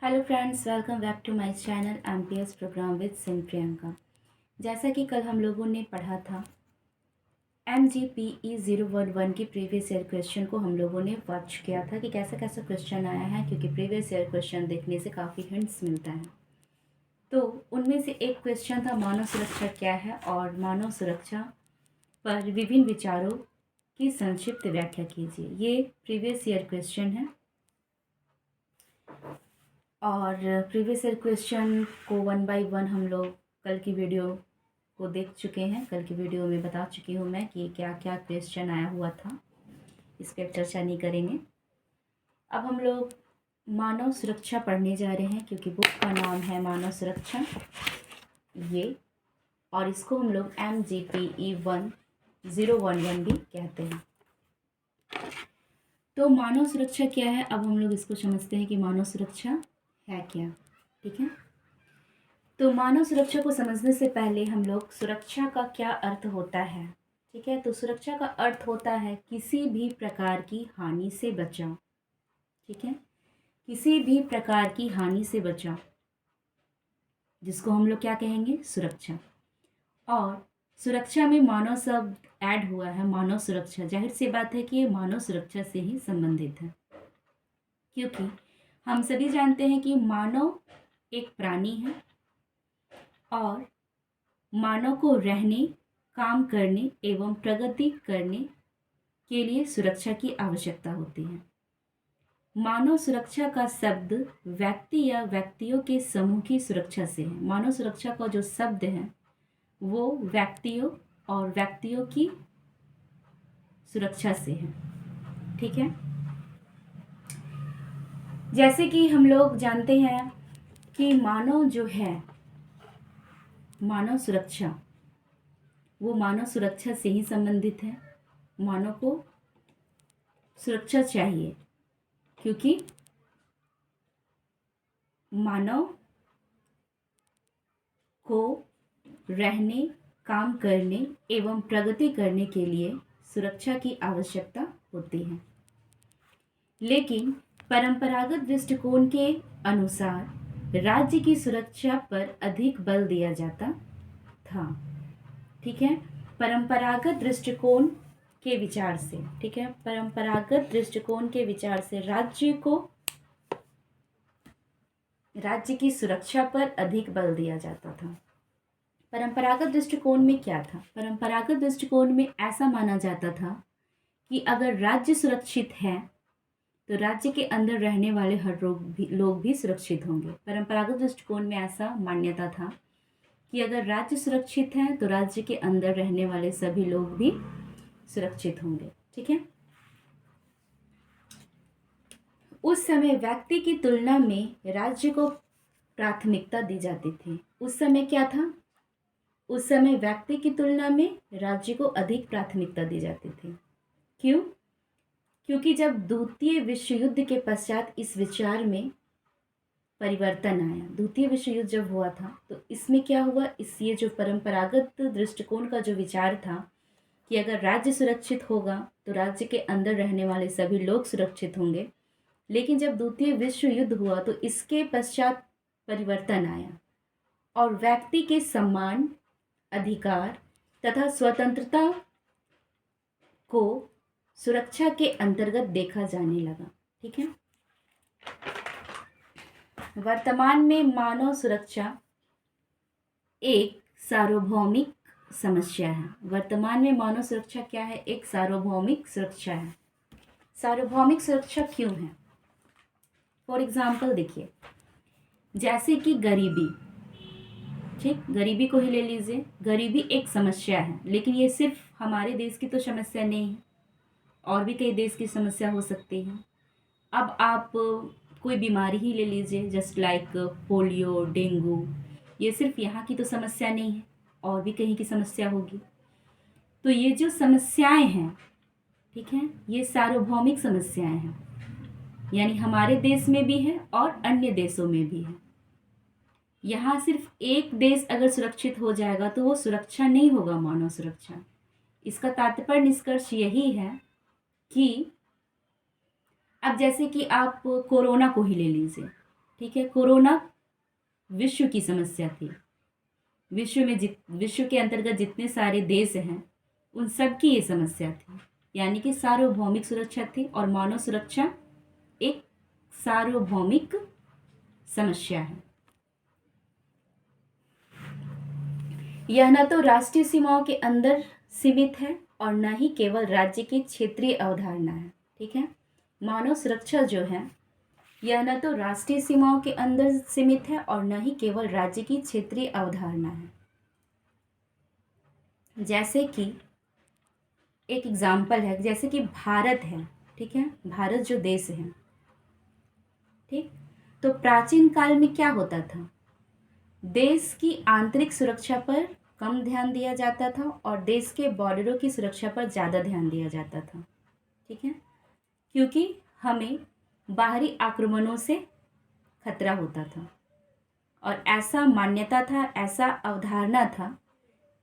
Hello friends, welcome back to my channel MPS programme with सिम प्रियंका। जैसा कि कल हम लोगों ने पढ़ा था, MGPE 011 की प्रीवियस ईयर क्वेश्चन को हम लोगों ने वॉच किया था कि कैसा कैसा क्वेश्चन आया है, क्योंकि प्रीवियस ईयर क्वेश्चन देखने से काफ़ी हिंट्स मिलता है। तो उनमें से एक क्वेश्चन था मानव सुरक्षा क्या है, और मानव सुरक्षा पर विभिन्न विचारों की संक्षिप्त व्याख्या कीजिए। ये प्रीवियस ईयर क्वेश्चन है और प्रीवियस ईयर क्वेश्चन को वन बाय वन हम लोग कल की वीडियो को देख चुके हैं। कल की वीडियो में बता चुकी हूँ मैं कि क्या क्या क्वेश्चन आया हुआ था, इस पर चर्चा नहीं करेंगे। अब हम लोग मानव सुरक्षा पढ़ने जा रहे हैं, क्योंकि बुक का नाम है मानव सुरक्षा ये, और इसको हम लोग MGPE 1011 भी कहते हैं। तो मानव सुरक्षा क्या है, अब हम लोग इसको समझते हैं कि मानव सुरक्षा है क्या। ठीक है, तो मानव सुरक्षा को समझने से पहले हम लोग सुरक्षा का क्या अर्थ होता है। ठीक है, तो सुरक्षा का अर्थ होता है किसी भी प्रकार की हानि से बचाव। ठीक है, किसी भी प्रकार की हानि से बचाव, जिसको हम लोग क्या कहेंगे, सुरक्षा। और सुरक्षा में मानव शब्द ऐड हुआ है, मानव सुरक्षा। जाहिर सी बात है कि ये मानव सुरक्षा से ही संबंधित है, क्योंकि हम सभी जानते हैं कि मानव एक प्राणी है और मानव को रहने, काम करने एवं प्रगति करने के लिए सुरक्षा की आवश्यकता होती है। मानव सुरक्षा का शब्द व्यक्ति या व्यक्तियों के समूह की सुरक्षा से है। मानव सुरक्षा का जो शब्द है वो व्यक्तियों और व्यक्तियों की सुरक्षा से है। ठीक है, जैसे कि हम लोग जानते हैं कि मानव जो है, मानव सुरक्षा, वो मानव सुरक्षा से ही संबंधित है। मानव को सुरक्षा चाहिए, क्योंकि मानव को रहने, काम करने एवं प्रगति करने के लिए सुरक्षा की आवश्यकता होती है। लेकिन परंपरागत दृष्टिकोण के अनुसार राज्य की सुरक्षा पर अधिक बल दिया जाता था। ठीक है, परंपरागत दृष्टिकोण के विचार से, ठीक है, परंपरागत दृष्टिकोण के विचार से राज्य की सुरक्षा पर अधिक बल दिया जाता था। परंपरागत दृष्टिकोण में क्या था? परंपरागत दृष्टिकोण में ऐसा माना जाता था कि अगर राज्य सुरक्षित है तो राज्य के अंदर रहने वाले हर लोग भी सुरक्षित होंगे। परंपरागत दृष्टिकोण में ऐसा मान्यता था कि अगर राज्य सुरक्षित है तो राज्य के अंदर रहने वाले सभी लोग भी सुरक्षित होंगे। ठीक है, उस समय व्यक्ति की तुलना में राज्य को प्राथमिकता दी जाती थी। उस समय क्या था? उस समय व्यक्ति की तुलना में राज्य को अधिक प्राथमिकता दी जाती थी। क्यों? क्योंकि जब द्वितीय विश्व युद्ध के पश्चात इस विचार में परिवर्तन आया। द्वितीय विश्व युद्ध जब हुआ था तो इसमें क्या हुआ, ये जो परंपरागत दृष्टिकोण का जो विचार था कि अगर राज्य सुरक्षित होगा तो राज्य के अंदर रहने वाले सभी लोग सुरक्षित होंगे। लेकिन जब द्वितीय विश्व युद्ध हुआ तो इसके पश्चात परिवर्तन आया और व्यक्ति के सम्मान, अधिकार तथा स्वतंत्रता को सुरक्षा के अंतर्गत देखा जाने लगा। ठीक है, वर्तमान में मानव सुरक्षा एक सार्वभौमिक समस्या है। वर्तमान में मानव सुरक्षा क्या है? एक सार्वभौमिक सुरक्षा है। सार्वभौमिक सुरक्षा क्यों है? फॉर एग्जाम्पल देखिए, जैसे कि गरीबी। ठीक, गरीबी को ही ले लीजिए। गरीबी एक समस्या है, लेकिन ये सिर्फ हमारे देश की तो समस्या नहीं है, और भी कई देश की समस्या हो सकती है। अब आप कोई बीमारी ही ले लीजिए, जस्ट लाइक पोलियो, डेंगू, ये सिर्फ यहाँ की तो समस्या नहीं है, और भी कहीं की समस्या होगी। तो ये जो समस्याएं हैं, ठीक है, ये सार्वभौमिक समस्याएं हैं, यानी हमारे देश में भी है और अन्य देशों में भी है। यहाँ सिर्फ एक देश अगर सुरक्षित हो जाएगा तो वो सुरक्षा नहीं होगा, मानव सुरक्षा। इसका तात्पर्य निष्कर्ष यही है कि अब जैसे कि आप कोरोना को ही ले लीजिए। ठीक है। कोरोना विश्व की समस्या थी। विश्व के अंतर्गत जितने सारे देश हैं उन सब की ये समस्या थी, यानी कि सार्वभौमिक सुरक्षा थी, और मानव सुरक्षा एक सार्वभौमिक समस्या है। यह न तो राष्ट्रीय सीमाओं के अंदर सीमित है और न ही केवल राज्य की क्षेत्रीय अवधारणा है। ठीक है। मानव सुरक्षा जो है यह न तो राष्ट्रीय सीमाओं के अंदर सीमित है और न ही केवल राज्य की क्षेत्रीय अवधारणा है। जैसे कि एक एग्जाम्पल है, जैसे कि भारत है। ठीक है। भारत जो देश है, ठीक, तो प्राचीन काल में क्या होता था, देश की आंतरिक सुरक्षा पर कम ध्यान दिया जाता था और देश के बॉर्डरों की सुरक्षा पर ज़्यादा ध्यान दिया जाता था। ठीक है। क्योंकि हमें बाहरी आक्रमणों से खतरा होता था और ऐसा मान्यता था, ऐसा अवधारणा था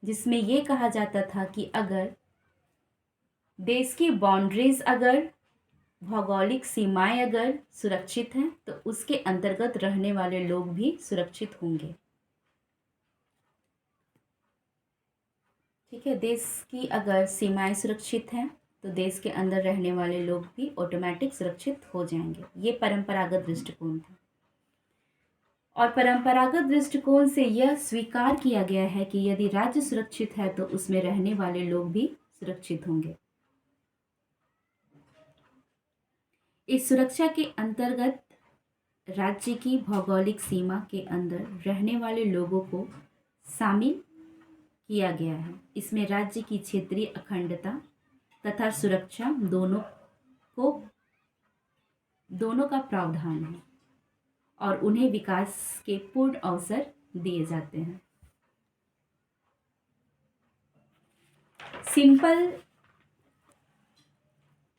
जिसमें ये कहा जाता था कि अगर देश की बाउंड्रीज, अगर भौगोलिक सीमाएं अगर सुरक्षित हैं तो उसके अंतर्गत रहने वाले लोग भी सुरक्षित होंगे। ठीक है। देश की अगर सीमाएं सुरक्षित हैं तो देश के अंदर रहने वाले लोग भी ऑटोमेटिक सुरक्षित हो जाएंगे। ये परंपरागत दृष्टिकोण था और परंपरागत दृष्टिकोण से यह स्वीकार किया गया है कि यदि राज्य सुरक्षित है तो उसमें रहने वाले लोग भी सुरक्षित होंगे। इस सुरक्षा के अंतर्गत राज्य की भौगोलिक सीमा के अंदर रहने वाले लोगों को शामिल किया गया है। इसमें राज्य की क्षेत्रीय अखंडता तथा सुरक्षा दोनों का प्रावधान है और उन्हें विकास के पूर्ण अवसर दिए जाते हैं। सिंपल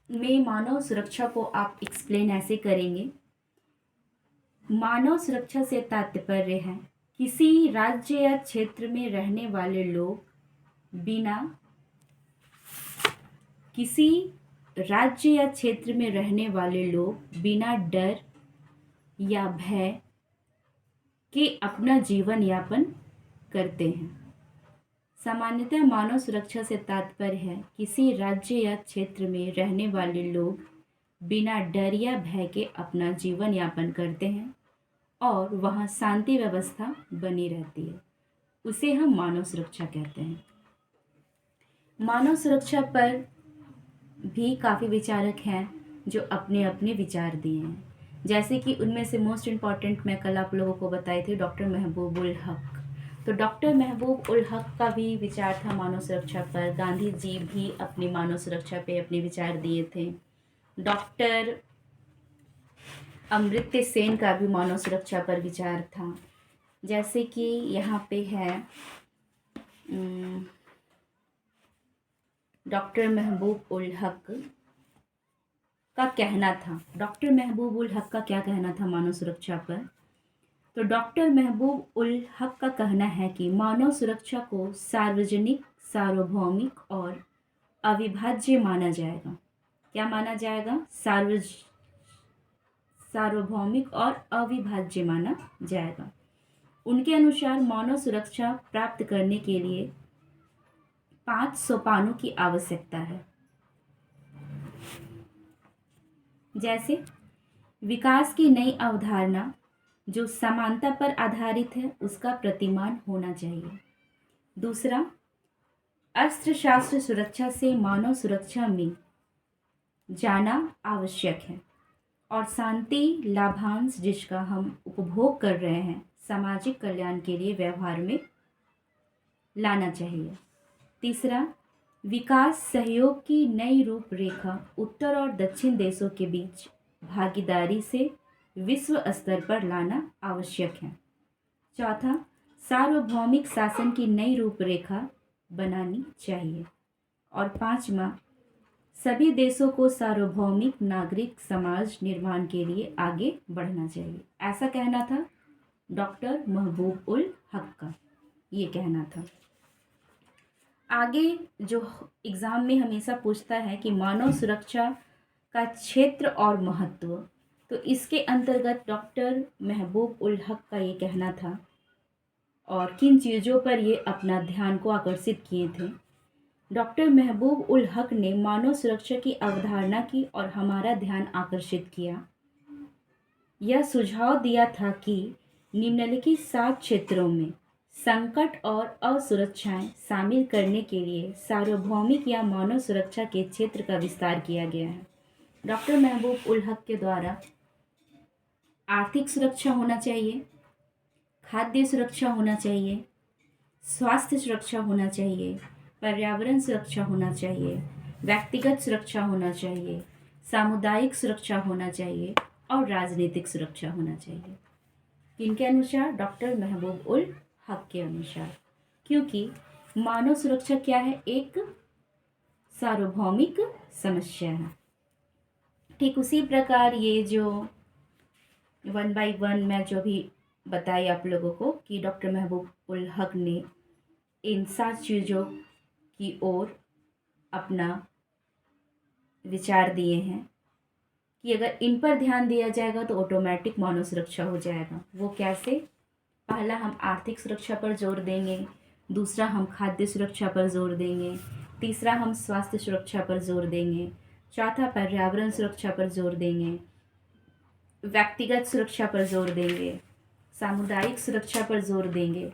में मानव सुरक्षा को आप एक्सप्लेन ऐसे करेंगे, मानव सुरक्षा से तात्पर्य है किसी राज्य या क्षेत्र में रहने वाले लोग बिना किसी राज्य या क्षेत्र में रहने वाले लोग बिना डर या भय के अपना जीवन यापन करते हैं। सामान्यतः मानव सुरक्षा से तात्पर्य है किसी राज्य या क्षेत्र में रहने वाले लोग बिना डर या भय के अपना जीवन यापन करते हैं और वहाँ शांति व्यवस्था बनी रहती है। उसे हम मानव सुरक्षा कहते हैं। मानव सुरक्षा पर भी काफ़ी विचारक हैं जो अपने अपने विचार दिए हैं, जैसे कि उनमें से मोस्ट इम्पॉर्टेंट मैं कल आप लोगों को बताई थी डॉक्टर महबूब उल हक। तो डॉक्टर महबूब उल हक का भी विचार था मानव सुरक्षा पर। गांधी जी भी अपनी मानव सुरक्षा पे अपने विचार दिए थे। डॉक्टर अमर्त्य सेन का भी मानव सुरक्षा पर विचार था। जैसे कि यहाँ पे है डॉक्टर महबूब उल हक का कहना था। डॉक्टर महबूब उल हक का क्या कहना था मानव सुरक्षा पर? तो डॉक्टर महबूब उल हक का कहना है कि मानव सुरक्षा को सार्वजनिक, सार्वभौमिक और अविभाज्य माना जाएगा। क्या माना जाएगा? सार्वभौमिक और अविभाज्य माना जाएगा। उनके अनुसार मानव सुरक्षा प्राप्त करने के लिए 5 सोपानों की आवश्यकता है। जैसे विकास की नई अवधारणा जो समानता पर आधारित है उसका प्रतिमान होना चाहिए। दूसरा, अस्त्र शास्त्र सुरक्षा से मानव सुरक्षा में जाना आवश्यक है और शांति लाभांश जिसका हम उपभोग कर रहे हैं सामाजिक कल्याण के लिए व्यवहार में लाना चाहिए। तीसरा, विकास सहयोग की नई रूपरेखा उत्तर और दक्षिण देशों के बीच भागीदारी से विश्व स्तर पर लाना आवश्यक है। चौथा, सार्वभौमिक शासन की नई रूपरेखा बनानी चाहिए। और पांचवा, सभी देशों को सार्वभौमिक नागरिक समाज निर्माण के लिए आगे बढ़ना चाहिए। ऐसा कहना था डॉक्टर महबूब उल हक का, ये कहना था। आगे जो एग्ज़ाम में हमेशा पूछता है कि मानव सुरक्षा का क्षेत्र और महत्व, तो इसके अंतर्गत डॉक्टर महबूब उल हक का ये कहना था और किन चीज़ों पर ये अपना ध्यान को आकर्षित किए थे। डॉक्टर महबूब उल हक ने मानव सुरक्षा की अवधारणा की और हमारा ध्यान आकर्षित किया। यह सुझाव दिया था कि निम्नलिखित 7 क्षेत्रों में संकट और असुरक्षाएं शामिल करने के लिए सार्वभौमिक या मानव सुरक्षा के क्षेत्र का विस्तार किया गया है। डॉक्टर महबूब उल हक के द्वारा आर्थिक सुरक्षा होना चाहिए, खाद्य सुरक्षा होना चाहिए, स्वास्थ्य सुरक्षा होना चाहिए, पर्यावरण सुरक्षा होना चाहिए, व्यक्तिगत सुरक्षा होना चाहिए, सामुदायिक सुरक्षा होना चाहिए और राजनीतिक सुरक्षा होना चाहिए। किनके अनुसार? डॉक्टर महबूब उल हक के अनुसार। क्योंकि मानव सुरक्षा क्या है? एक सार्वभौमिक समस्या है। ठीक उसी प्रकार ये जो 1 बाय 1 मैं जो भी बताई आप लोगों को कि डॉक्टर महबूब उल हक ने इन 7 चीज़ों की ओर अपना विचार दिए हैं कि अगर इन पर ध्यान दिया जाएगा तो ऑटोमेटिक मानव सुरक्षा हो जाएगा। वो कैसे? पहला हम आर्थिक सुरक्षा पर जोर देंगे, दूसरा हम खाद्य सुरक्षा पर जोर देंगे, तीसरा हम स्वास्थ्य सुरक्षा पर जोर देंगे, चौथा पर्यावरण सुरक्षा पर जोर देंगे, व्यक्तिगत सुरक्षा पर जोर देंगे, सामुदायिक सुरक्षा पर जोर देंगे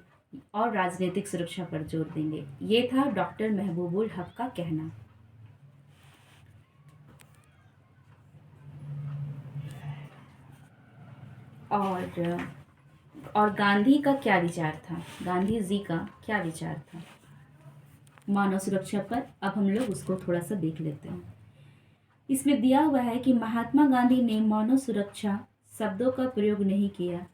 और राजनीतिक सुरक्षा पर जोर देंगे। ये था डॉक्टर महबूब उल हक का कहना। और गांधी का क्या विचार था? गांधी जी का क्या विचार था मानव सुरक्षा पर? अब हम लोग उसको थोड़ा सा देख लेते हैं। इसमें दिया हुआ है कि महात्मा गांधी ने मानव सुरक्षा शब्दों का प्रयोग नहीं किया,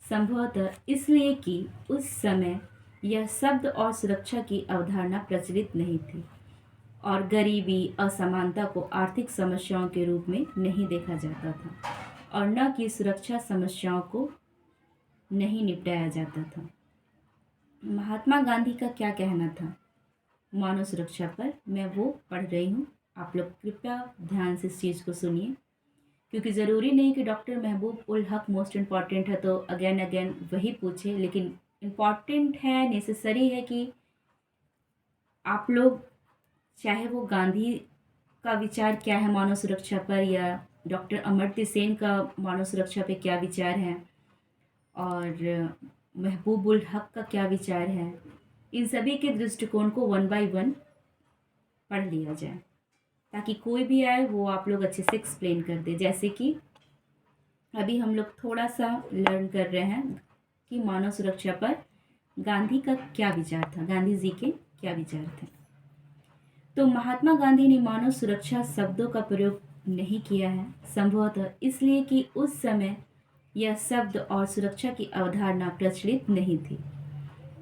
संभवतः इसलिए कि उस समय यह शब्द और सुरक्षा की अवधारणा प्रचलित नहीं थी और गरीबी, असमानता को आर्थिक समस्याओं के रूप में नहीं देखा जाता था और न कि सुरक्षा समस्याओं को नहीं निपटाया जाता था। महात्मा गांधी का क्या कहना था मानव सुरक्षा पर? मैं वो पढ़ रही हूँ, आप लोग कृपया ध्यान से इस चीज़ को सुनिए, क्योंकि ज़रूरी नहीं कि डॉक्टर महबूब उल हक मोस्ट इम्पॉर्टेंट है तो अगेन वही पूछे, लेकिन इम्पॉर्टेंट है, नेसेसरी है कि आप लोग, चाहे वो गांधी का विचार क्या है मानव सुरक्षा पर या डॉक्टर अमर्त्य सेन का मानव सुरक्षा पे क्या विचार है और महबूब उल हक का क्या विचार है, इन सभी के दृष्टिकोण को 1 बाय 1 पढ़ लिया जाए ताकि कोई भी आए वो आप लोग अच्छे से एक्सप्लेन कर दे। जैसे कि अभी हम लोग थोड़ा सा लर्न कर रहे हैं कि मानव सुरक्षा पर गांधी का क्या विचार था, गांधी जी के क्या विचार थे। तो महात्मा गांधी ने मानव सुरक्षा शब्दों का प्रयोग नहीं किया है, संभवतः इसलिए कि उस समय यह शब्द और सुरक्षा की अवधारणा प्रचलित नहीं थी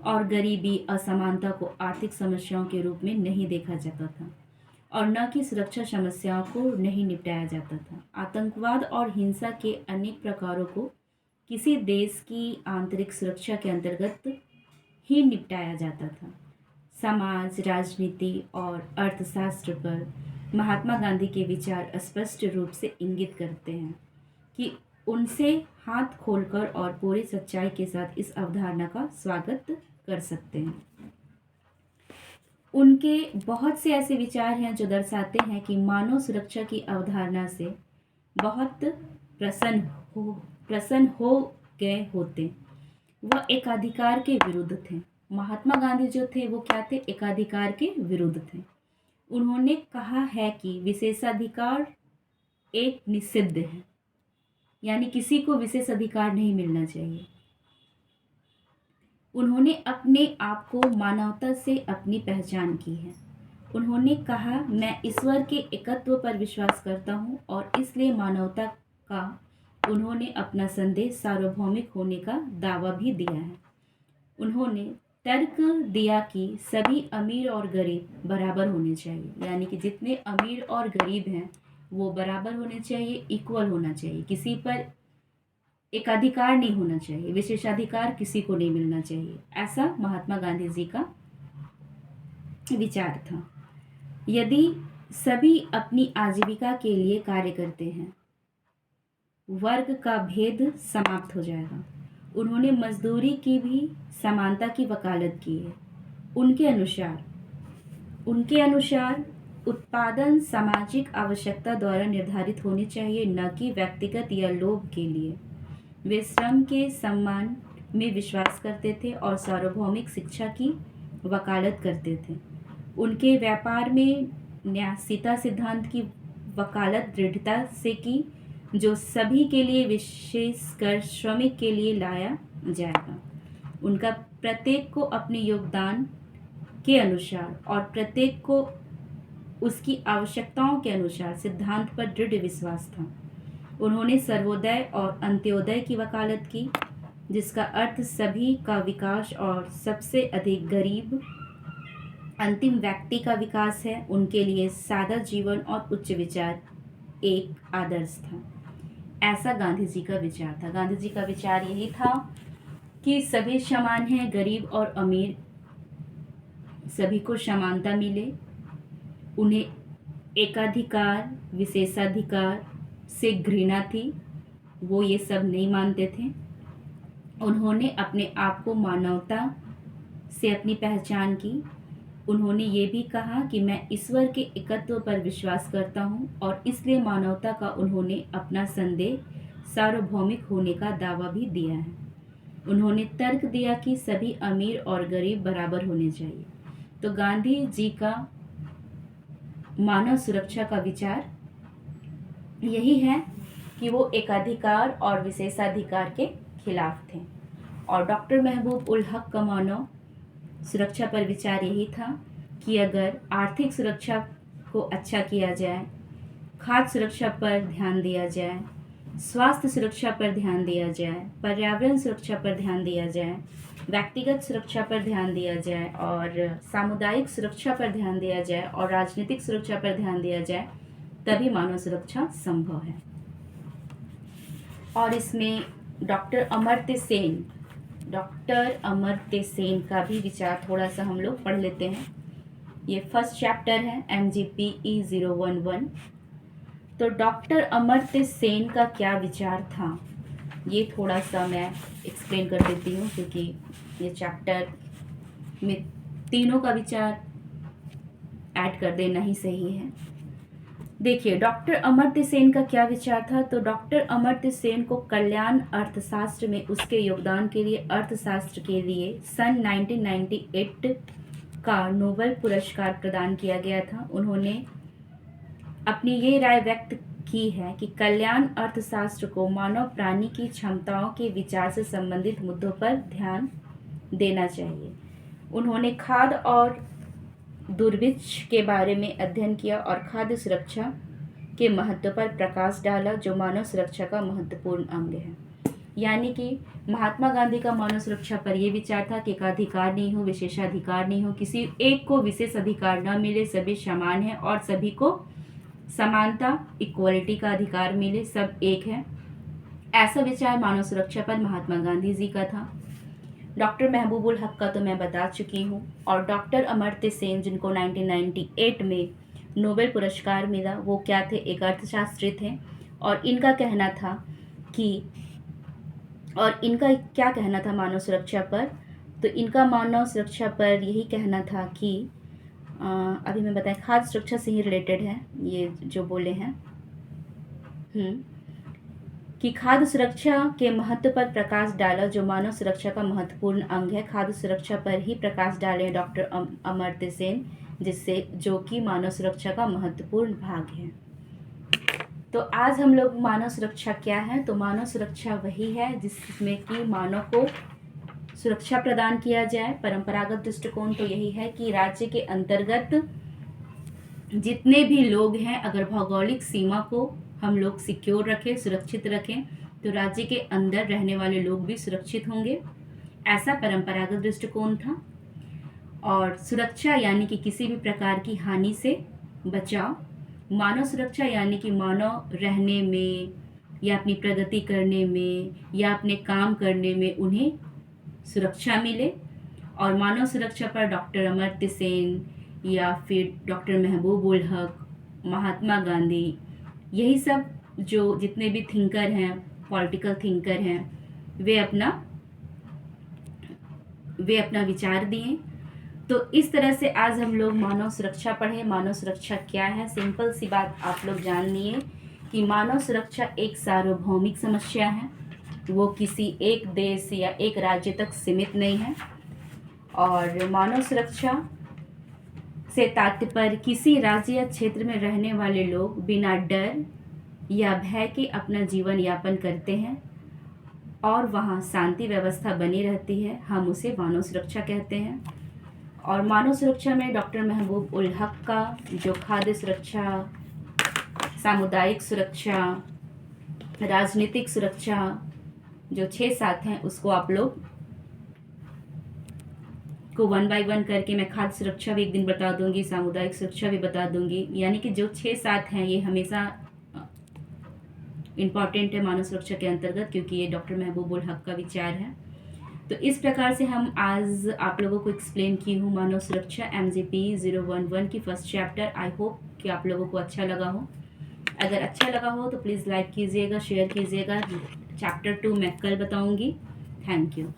और गरीबी, असमानता को आर्थिक समस्याओं के रूप में नहीं देखा जाता था और न कि सुरक्षा समस्याओं को नहीं निपटाया जाता था। आतंकवाद और हिंसा के अनेक प्रकारों को किसी देश की आंतरिक सुरक्षा के अंतर्गत ही निपटाया जाता था। समाज, राजनीति और अर्थशास्त्र पर महात्मा गांधी के विचार स्पष्ट रूप से इंगित करते हैं कि उनसे हाथ खोलकर और पूरी सच्चाई के साथ इस अवधारणा का स्वागत कर सकते हैं। उनके बहुत से ऐसे विचार हैं जो दर्शाते हैं कि मानव सुरक्षा की अवधारणा से बहुत प्रसन्न हो गए होते। वह एकाधिकार के विरुद्ध थे। महात्मा गांधी जो थे वो क्या थे? एकाधिकार के विरुद्ध थे। उन्होंने कहा है कि विशेषाधिकार एक निषिद्ध है, यानी किसी को विशेष अधिकार नहीं मिलना चाहिए। उन्होंने अपने आप को मानवता से अपनी पहचान की है। उन्होंने कहा, मैं ईश्वर के एकत्व पर विश्वास करता हूँ और इसलिए मानवता का उन्होंने अपना संदेश सार्वभौमिक होने का दावा भी दिया है। उन्होंने तर्क दिया कि सभी अमीर और गरीब बराबर होने चाहिए, यानी कि जितने अमीर और गरीब हैं वो बराबर होने चाहिए, इक्वल होना चाहिए, किसी पर एकाधिकार नहीं होना चाहिए, विशेषाधिकार किसी को नहीं मिलना चाहिए। ऐसा महात्मा गांधी जी का विचार था। यदि सभी अपनी आजीविका के लिए कार्य करते हैं, वर्ग का भेद समाप्त हो जाएगा। उन्होंने मजदूरी की भी समानता की वकालत की है। उनके अनुसार उत्पादन सामाजिक आवश्यकता द्वारा निर्धारित होनी चाहिए, न कि व्यक्तिगत या लोभ के लिए। वे श्रम के सम्मान में विश्वास करते थे और सार्वभौमिक शिक्षा की वकालत करते थे। उनके व्यापार में न्यासीता सिद्धांत की वकालत दृढ़ता से की, जो सभी के लिए विशेषकर श्रमिक के लिए लाया जाएगा। उनका प्रत्येक को अपने योगदान के अनुसार और प्रत्येक को उसकी आवश्यकताओं के अनुसार सिद्धांत पर दृढ़ विश्वास था। उन्होंने सर्वोदय और अंत्योदय की वकालत की, जिसका अर्थ सभी का विकास और सबसे अधिक गरीब अंतिम व्यक्ति का विकास है। उनके लिए सादा जीवन और उच्च विचार एक आदर्श था। ऐसा गांधी जी का विचार था। गांधी जी का विचार यही था कि सभी समान हैं, गरीब और अमीर सभी को समानता मिले। उन्हें एकाधिकार विशेषाधिकार से घृणा थी, वो ये सब नहीं मानते थे। उन्होंने अपने आप को मानवता से अपनी पहचान की। उन्होंने ये भी कहा कि मैं ईश्वर के एकत्व पर विश्वास करता हूँ और इसलिए मानवता का उन्होंने अपना संदेह सार्वभौमिक होने का दावा भी दिया है। उन्होंने तर्क दिया कि सभी अमीर और गरीब बराबर होने चाहिए। तो गांधी जी का मानव सुरक्षा का विचार यही है कि वो एकाधिकार और विशेषाधिकार के खिलाफ थे। और डॉक्टर महबूब उल हक का मानव सुरक्षा पर विचार यही था कि अगर आर्थिक सुरक्षा को अच्छा किया जाए, खाद्य सुरक्षा पर ध्यान दिया जाए, स्वास्थ्य सुरक्षा पर ध्यान दिया जाए, पर्यावरण सुरक्षा पर ध्यान दिया जाए, व्यक्तिगत सुरक्षा पर ध्यान दिया जाए और सामुदायिक सुरक्षा पर ध्यान दिया जाए और राजनीतिक सुरक्षा पर ध्यान दिया जाए, तभी मानव सुरक्षा संभव है। और इसमें डॉक्टर अमर्त्य सेन का भी विचार थोड़ा सा हम लोग पढ़ लेते हैं। ये फर्स्ट चैप्टर है MGPE 011। तो डॉक्टर अमर्त्य सेन का क्या विचार था, ये थोड़ा सा मैं एक्सप्लेन कर देती हूँ, क्योंकि ये चैप्टर में तीनों का विचार ऐड कर देना ही सही है। देखिए, डॉक्टर अमर्त्य सेन का क्या विचार था। तो डॉक्टर अमर्त्य सेन को कल्याण अर्थशास्त्र में उसके योगदान के लिए अर्थशास्त्र के लिए सन 1998 का नोबेल पुरस्कार प्रदान किया गया था। उन्होंने अपनी ये राय व्यक्त की है कि कल्याण अर्थशास्त्र को मानव प्राणी की क्षमताओं के विचार से संबंधित मुद्दों पर ध्यान देना चाहिए। उन्होंने खाद्य और दुर्भिक्ष के बारे में अध्ययन किया और खाद्य सुरक्षा के महत्व पर प्रकाश डाला, जो मानव सुरक्षा का महत्वपूर्ण अंग है। यानी कि महात्मा गांधी का मानव सुरक्षा पर यह विचार था कि एकाधिकार नहीं हो, विशेषाधिकार नहीं हो, किसी एक को विशेष अधिकार न मिले, सभी समान हैं और सभी को समानता इक्वलिटी का अधिकार मिले, सब एक है। ऐसा विचार मानव सुरक्षा पर महात्मा गांधी जी का था। डॉक्टर महबूब उल हक का तो मैं बता चुकी हूँ। और डॉक्टर अमर्त्य सेन, जिनको 1998 में नोबेल पुरस्कार मिला, वो क्या थे, एक अर्थशास्त्री थे। और इनका क्या कहना था मानव सुरक्षा पर। तो इनका मानव सुरक्षा पर यही कहना था कि अभी मैं बताएं, खाद्य सुरक्षा से ही रिलेटेड है ये जो बोले हैं, कि खाद्य सुरक्षा के महत्व पर प्रकाश डाला, जो मानव सुरक्षा का महत्वपूर्ण अंग है। खाद्य सुरक्षा पर ही प्रकाश डाले डॉक्टर अमर्त्य सेन, जो कि मानव सुरक्षा का महत्वपूर्ण भाग है। तो आज हम लोग मानव सुरक्षा क्या है, तो मानव सुरक्षा वही है जिसमें कि मानव को सुरक्षा प्रदान किया जाए। परंपरागत दृष्टिकोण तो यही है कि राज्य के अंतर्गत जितने भी लोग हैं, अगर भौगोलिक सीमा को हम लोग सिक्योर रखें, सुरक्षित रखें, तो राज्य के अंदर रहने वाले लोग भी सुरक्षित होंगे। ऐसा परंपरागत दृष्टिकोण था। और सुरक्षा यानी कि किसी भी प्रकार की हानि से बचाव। मानव सुरक्षा यानी कि मानव रहने में या अपनी प्रगति करने में या अपने काम करने में उन्हें सुरक्षा मिले। और मानव सुरक्षा पर डॉक्टर अमर्त्य सेन या फिर डॉक्टर महबूब उल हक, महात्मा गांधी, यही सब जो जितने भी थिंकर हैं, पॉलिटिकल थिंकर हैं, वे अपना विचार दिए। तो इस तरह से आज हम लोग मानव सुरक्षा पढ़े। मानव सुरक्षा क्या है? सिंपल सी बात आप लोग जान लिए कि मानव सुरक्षा एक सार्वभौमिक समस्या है, वो किसी एक देश या एक राज्य तक सीमित नहीं है। और मानव सुरक्षा से तात्पर्य किसी राज्य या क्षेत्र में रहने वाले लोग बिना डर या भय के अपना जीवन यापन करते हैं और वहाँ शांति व्यवस्था बनी रहती है, हम उसे मानव सुरक्षा कहते हैं। और मानव सुरक्षा में डॉक्टर महबूब उल हक का जो खाद्य सुरक्षा, सामुदायिक सुरक्षा, राजनीतिक सुरक्षा, जो 6-7 हैं, उसको आप लोग को 1 बाय 1 करके मैं खाद्य सुरक्षा भी एक दिन बता दूंगी, सामुदायिक सुरक्षा भी बता दूंगी। यानी कि जो 6-7 हैं ये हमेशा इम्पॉर्टेंट है मानव सुरक्षा के अंतर्गत, क्योंकि ये डॉक्टर महबूब उल हक का विचार है। तो इस प्रकार से हम आज आप लोगों को एक्सप्लेन की हूँ मानव सुरक्षा MGP 011 की फर्स्ट चैप्टर। आई होप कि आप लोगों को अच्छा लगा हो। अगर अच्छा लगा हो तो प्लीज़ लाइक कीजिएगा, शेयर कीजिएगा। चैप्टर 2 मैं कल बताऊँगी। Thank you.